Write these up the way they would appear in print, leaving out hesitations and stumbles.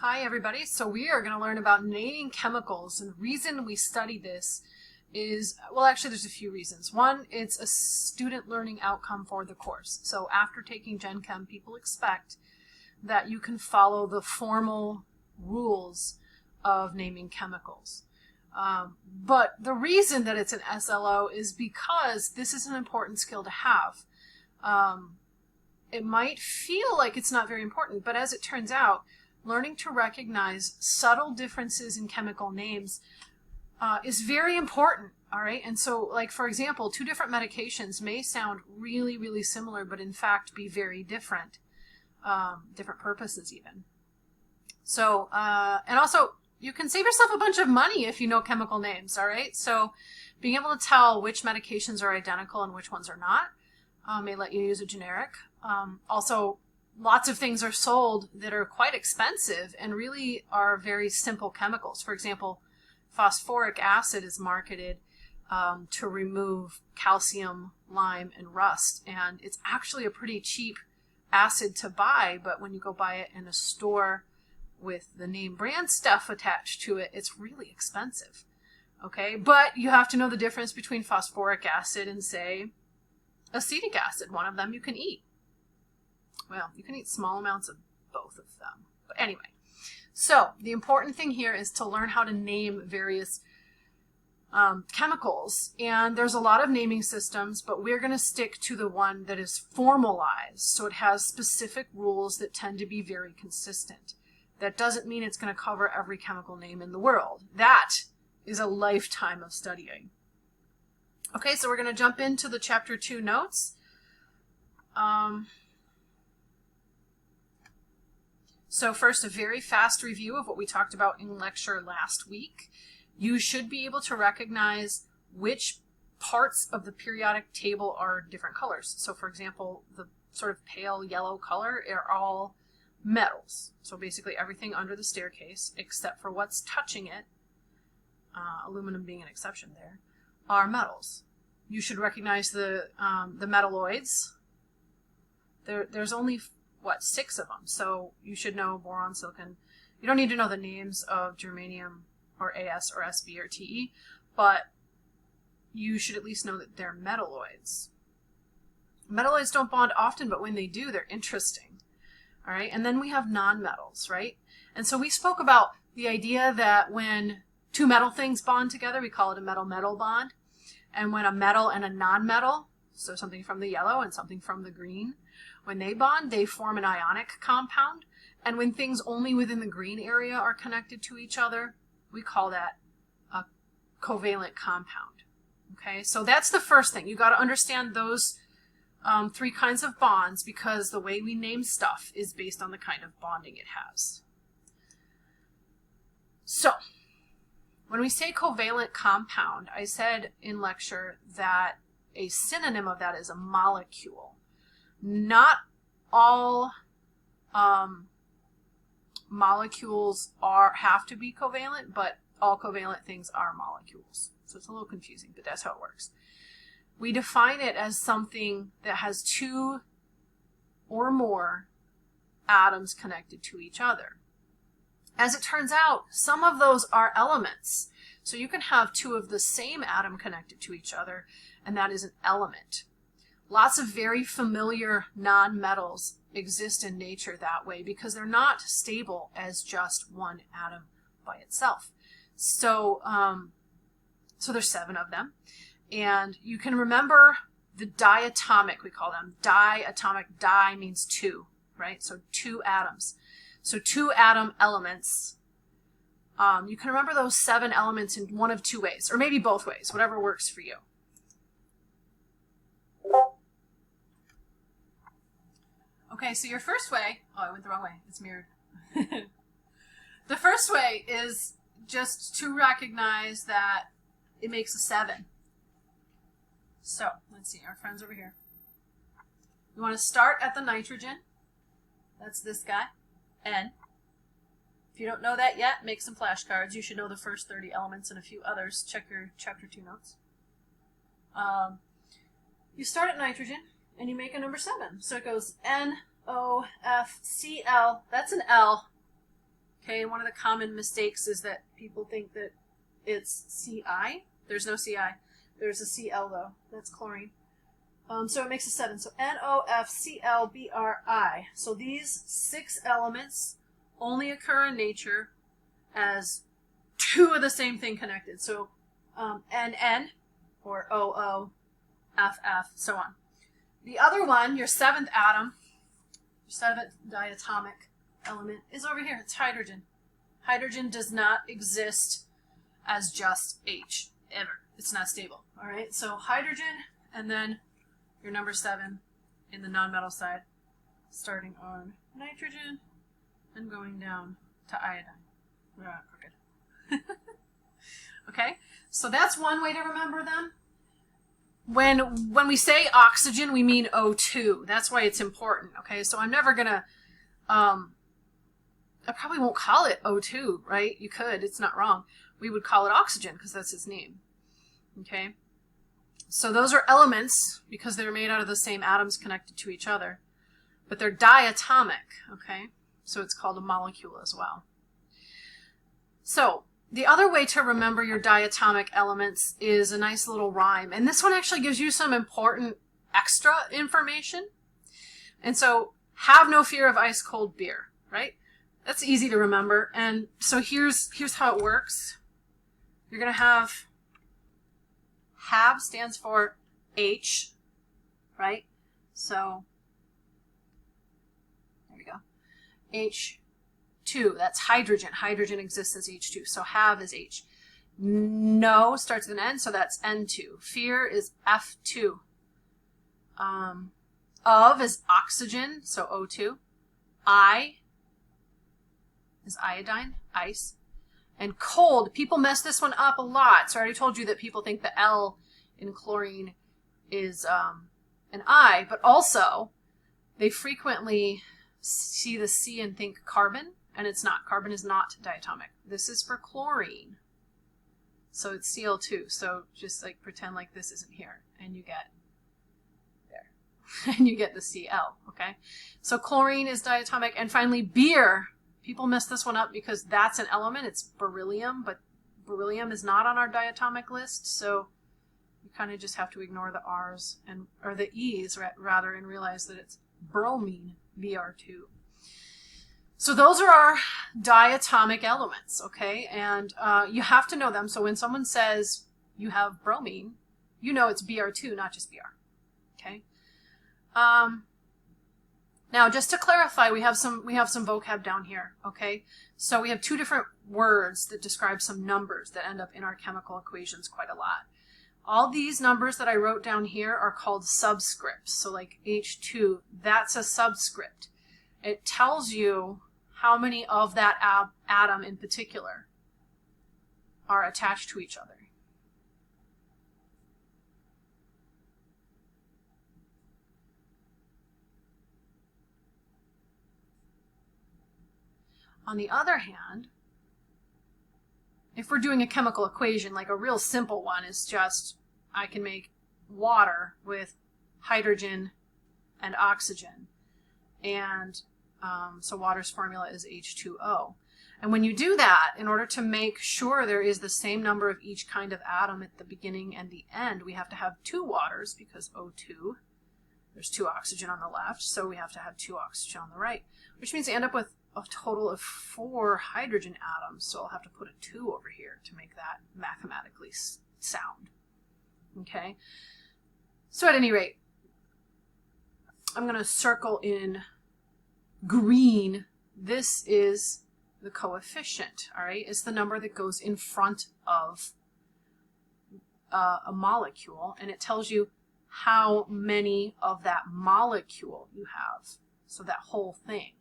Hi everybody. So we are going to learn about naming chemicals, and the reason we study this is, well, actually there's a few reasons. One, it's a student learning outcome for the course. So after taking Gen Chem, people expect that you can follow the formal rules of naming chemicals. But the reason that it's an SLO is because this is an important skill to have. It might feel like it's not very important, but as it turns out, learning to recognize subtle differences in chemical names is very important, all right? And so, like, for example, two different medications may sound really, really similar, but in fact be very different, different purposes even. So, and also, you can save yourself a bunch of money if you know chemical names, all right? So being able to tell which medications are identical and which ones are not may let you use a generic. Also, lots of things are sold that are quite expensive and really are very simple chemicals. For example, phosphoric acid is marketed to remove calcium, lime, and rust. And it's actually a pretty cheap acid to buy, but when you go buy it in a store with the name brand stuff attached to it, it's really expensive. Okay, but you have to know the difference between phosphoric acid and, say, acetic acid. One of them you can eat. Well, you can eat small amounts of both of them. But anyway, so the important thing here is to learn how to name various chemicals. And there's a lot of naming systems, but we're going to stick to the one that is formalized. So it has specific rules that tend to be very consistent. That doesn't mean it's going to cover every chemical name in the world. That is a lifetime of studying. Okay, so we're going to jump into the Chapter 2 notes. So first, a very fast review of what we talked about in lecture last week. You should be able to recognize which parts of the periodic table are different colors. So for example, the sort of pale yellow color are all metals. So basically everything under the staircase, except for what's touching it, aluminum being an exception there, are metals. You should recognize the metalloids. There's only, what, 6 of them. So you should know boron, silicon. You don't need to know the names of germanium or As or Sb or Te, but you should at least know that they're metalloids. Metalloids don't bond often, but when they do, they're interesting. All right, and then we have nonmetals, right? And so we spoke about the idea that when two metal things bond together, we call it a metal-metal bond. And when a metal and a nonmetal, so something from the yellow and something from the green, when they bond, they form an ionic compound. And when things only within the green area are connected to each other, we call that a covalent compound. Okay, so that's the first thing. You got to understand those 3 kinds of bonds, because the way we name stuff is based on the kind of bonding it has. So, when we say covalent compound, I said in lecture that a synonym of that is a molecule. Not all molecules have to be covalent, but all covalent things are molecules. So it's a little confusing, but that's how it works. We define it as something that has 2 or more atoms connected to each other. As it turns out, some of those are elements. So you can have 2 of the same atom connected to each other, and that is an element. Lots of very familiar nonmetals exist in nature that way because they're not stable as just one atom by itself. So, so there's 7 of them. And you can remember the diatomic, we call them diatomic. Di means 2, right? So 2 atoms. So 2 atom elements. You can remember those 7 elements in one of 2 ways, or maybe both ways, whatever works for you. Okay, so your first way, oh, I went the wrong way, it's mirrored. The first way is just to recognize that it makes a 7. So, let's see, our friends over here. You want to start at the nitrogen. That's this guy, N. If you don't know that yet, make some flashcards. You should know the first 30 elements and a few others. Check your Chapter 2 notes. You start at nitrogen, and you make a number 7. So it goes NOFCl. That's an L. Okay, one of the common mistakes is that people think that it's Ci. There's no Ci. There's a Cl though. That's chlorine. So it makes a 7. So NOFClBri. So these 6 elements only occur in nature as 2 of the same thing connected. So NN or OO, FF, so on. The other one, your 7th atom, your 7th diatomic element, is over here. It's hydrogen. Hydrogen does not exist as just H, ever. It's not stable. All right, so hydrogen, and then your number 7 in the nonmetal side, starting on nitrogen and going down to iodine. Crooked. Okay, so that's one way to remember them. When we say oxygen, we mean O2. That's why it's important. Okay, so I'm never gonna, I probably won't call it O2, right? You could, it's not wrong. We would call it oxygen because that's its name. Okay, so those are elements because they're made out of the same atoms connected to each other, but they're diatomic. Okay, so it's called a molecule as well. So the other way to remember your diatomic elements is a nice little rhyme. And this one actually gives you some important extra information. And so, have no fear of ice cold beer, right? That's easy to remember. And so here's how it works. You're going to have stands for H, right? So, there we go. H2, that's hydrogen. Hydrogen exists as H2, so have is H. No starts with an N, so that's N2. Fear is F2. Of is oxygen, so O2. I is iodine, ice. And cold, people mess this one up a lot. So I already told you that people think the L in chlorine is an I, but also they frequently see the C and think carbon, and it's not. Carbon is not diatomic. This is for chlorine. So it's Cl2. So just like pretend like this isn't here, and you get there. And you get the Cl, okay? So chlorine is diatomic. And finally, beer. People mess this one up because that's an element. It's beryllium, but beryllium is not on our diatomic list, so you kind of just have to ignore the R's or the E's rather, and realize that it's bromine, Br2. So those are our diatomic elements, okay? And you have to know them. So when someone says you have bromine, you know it's Br2, not just Br, okay? Now, just to clarify, we have some vocab down here, okay? So we have 2 different words that describe some numbers that end up in our chemical equations quite a lot. All these numbers that I wrote down here are called subscripts. So like H2, that's a subscript. It tells you how many of that atom in particular are attached to each other. On the other hand, if we're doing a chemical equation, like a real simple one is just, I can make water with hydrogen and oxygen. And so water's formula is H2O. And when you do that, in order to make sure there is the same number of each kind of atom at the beginning and the end, we have to have 2 waters because O2, there's 2 oxygen on the left, so we have to have 2 oxygen on the right, which means we end up with a total of 4 hydrogen atoms, so I'll have to put a 2 over here to make that mathematically sound. Okay? So at any rate, I'm going to circle in green. This is the coefficient, all right? It's the number that goes in front of a molecule, and it tells you how many of that molecule you have, so that whole thing.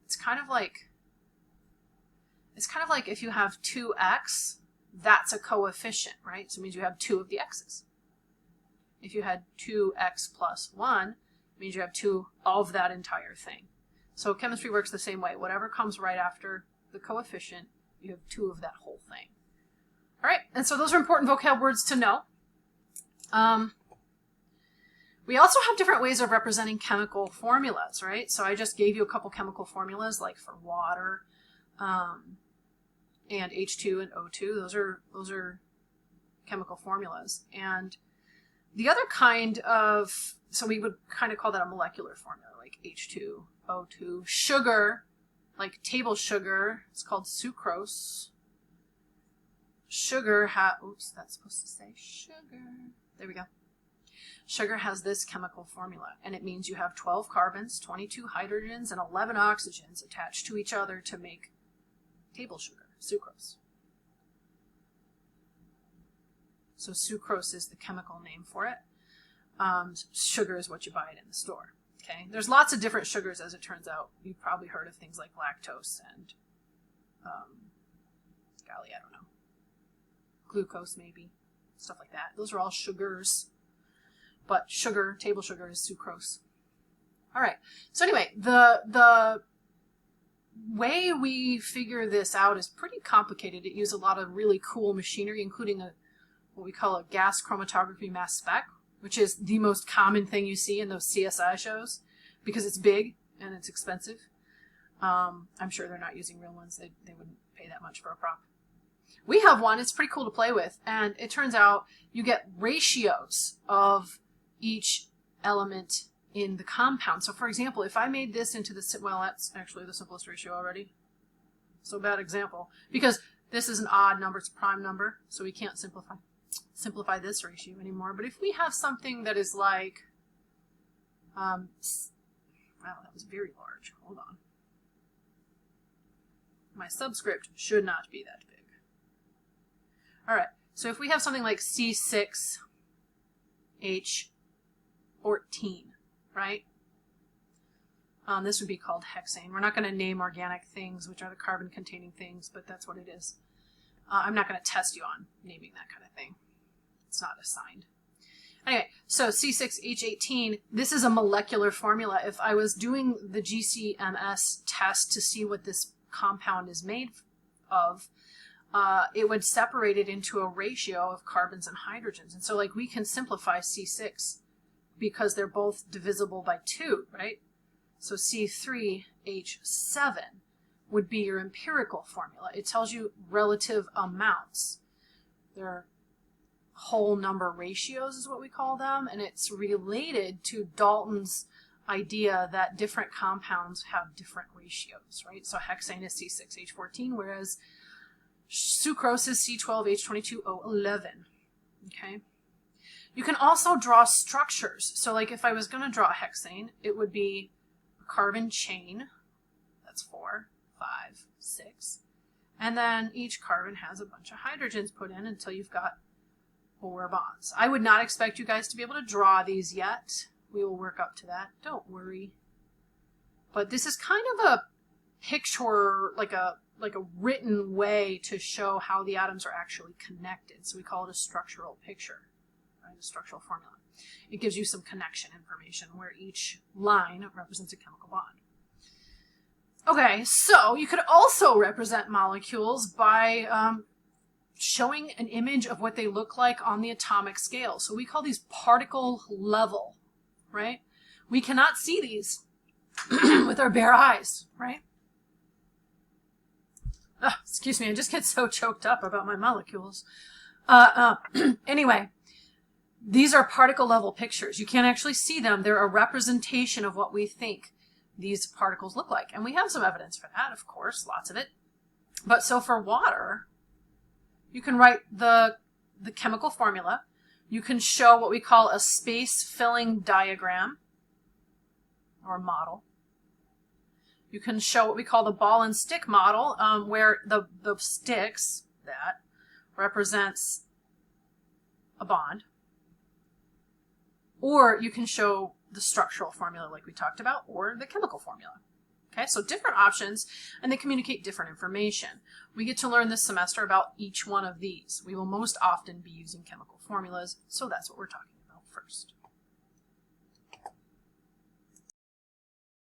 It's kind of like if you have 2x, that's a coefficient, right? So it means you have 2 of the x's. If you had 2x plus 1, it means you have 2 of that entire thing. So chemistry works the same way. Whatever comes right after the coefficient, you have 2 of that whole thing. All right, and so those are important vocab words to know. We also have different ways of representing chemical formulas, right? So I just gave you a couple chemical formulas, like for water, and H2 and O2. Those are chemical formulas. And the other kind of, so we would kind of call that a molecular formula, like H2, O2. Sugar, like table sugar, it's called sucrose. Sugar oops, that's supposed to say sugar. There we go. Sugar has this chemical formula, and it means you have 12 carbons, 22 hydrogens, and 11 oxygens attached to each other to make table sugar, sucrose. So sucrose is the chemical name for it. Sugar is what you buy it in the store. Okay, there's lots of different sugars, as it turns out. You've probably heard of things like lactose and, golly, I don't know, glucose maybe, stuff like that. Those are all sugars, but sugar, table sugar, is sucrose. All right. So anyway, the way we figure this out is pretty complicated. It uses a lot of really cool machinery, including what we call a gas chromatography mass spec, which is the most common thing you see in those CSI shows because it's big and it's expensive. I'm sure they're not using real ones. They wouldn't pay that much for a prop. We have one. It's pretty cool to play with. And it turns out you get ratios of each element in the compound. So for example, if I made this into the, well, that's actually the simplest ratio already. So bad example. Because this is an odd number, it's a prime number, so we can't simplify this ratio anymore. But if we have something that is like, wow, that was very large. Hold on. My subscript should not be that big. All right, so if we have something like C6H14, right? This would be called hexane. We're not going to name organic things, which are the carbon-containing things, but that's what it is. I'm not going to test you on naming that kind of thing. It's not assigned. Anyway, so C6H18, this is a molecular formula. If I was doing the GCMS test to see what this compound is made of, it would separate it into a ratio of carbons and hydrogens. And so like we can simplify C6 because they're both divisible by 2, right? So C3H7 would be your empirical formula. It tells you relative amounts. They're whole number ratios is what we call them, and it's related to Dalton's idea that different compounds have different ratios, right? So hexane is C6H14, whereas sucrose is C12H22O11, okay? You can also draw structures. So like if I was going to draw hexane, it would be a carbon chain. That's 4, 5, 6. And then each carbon has a bunch of hydrogens put in until you've got 4 bonds. I would not expect you guys to be able to draw these yet. We will work up to that. Don't worry. But this is kind of a picture, like a written way to show how the atoms are actually connected. So we call it a structural picture, right? A structural formula. It gives you some connection information where each line represents a chemical bond. Okay, so you could also represent molecules by showing an image of what they look like on the atomic scale. So we call these particle level, right? We cannot see these with our bare eyes, right? Excuse me, I just get so choked up about my molecules. Anyway, these are particle level pictures. You can't actually see them. They're a representation of what we think these particles look like. And we have some evidence for that, of course, lots of it. But so for water, you can write the chemical formula. You can show what we call a space-filling diagram or model. You can show what we call the ball and stick model, where the sticks, that represents a bond. Or you can show the structural formula like we talked about, or the chemical formula. Okay, so different options, and they communicate different information. We get to learn this semester about each one of these. We will most often be using chemical formulas, so that's what we're talking about first.